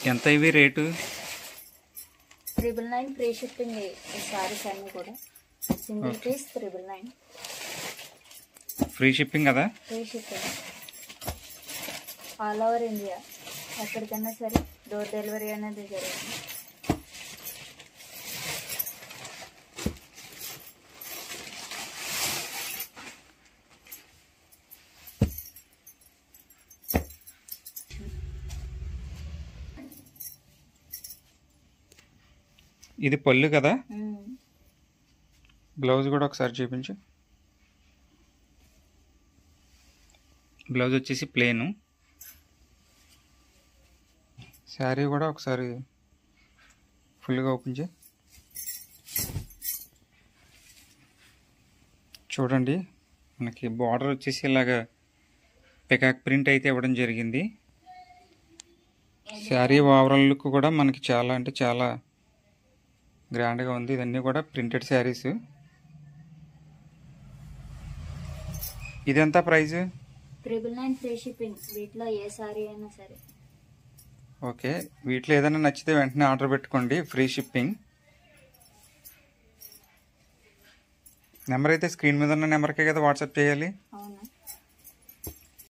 ఎంత ఇవి rate? 999 free shipping. ఈ సారీస్ అన్నీ కూడా సింగిల్ పీస్ 999 ఫ్రీ షిప్పింగ్ కదా? Free shipping all over India, ఎక్కడికైనా సరే డోర్ డెలివరీ అనేది జరుగుతుంది. ఇది పళ్ళు కదా? బ్లౌజ్ కూడా ఒకసారి చూపించు. బ్లౌజ్ వచ్చేసి ప్లేను. శారీ కూడా ఒకసారి ఫుల్గా ఓపెన్ చేయి. చూడండి, మనకి బార్డర్ వచ్చేసి ఇలాగా పికాక్ ప్రింట్ అయితే ఇవ్వడం జరిగింది. శారీ ఓవరాల్ లుక్ కూడా మనకి చాలా అంటే చాలా గ్రాండ్గా ఉంది. ఇదన్నీ కూడా ప్రింటెడ్ శారీస్. ఇదెంత ప్రైస్? 999 free shipping. వీటిలో ఏ సారీ అయినా సరే. ఓకే, వీటిలో ఏదైనా నచ్చితే వెంటనే ఆర్డర్ పెట్టుకోండి, ఫ్రీ షిప్పింగ్. నెంబర్ అయితే స్క్రీన్ మీద ఉన్న నెంబర్కే కదా వాట్సాప్ చేయాలి? అవునా?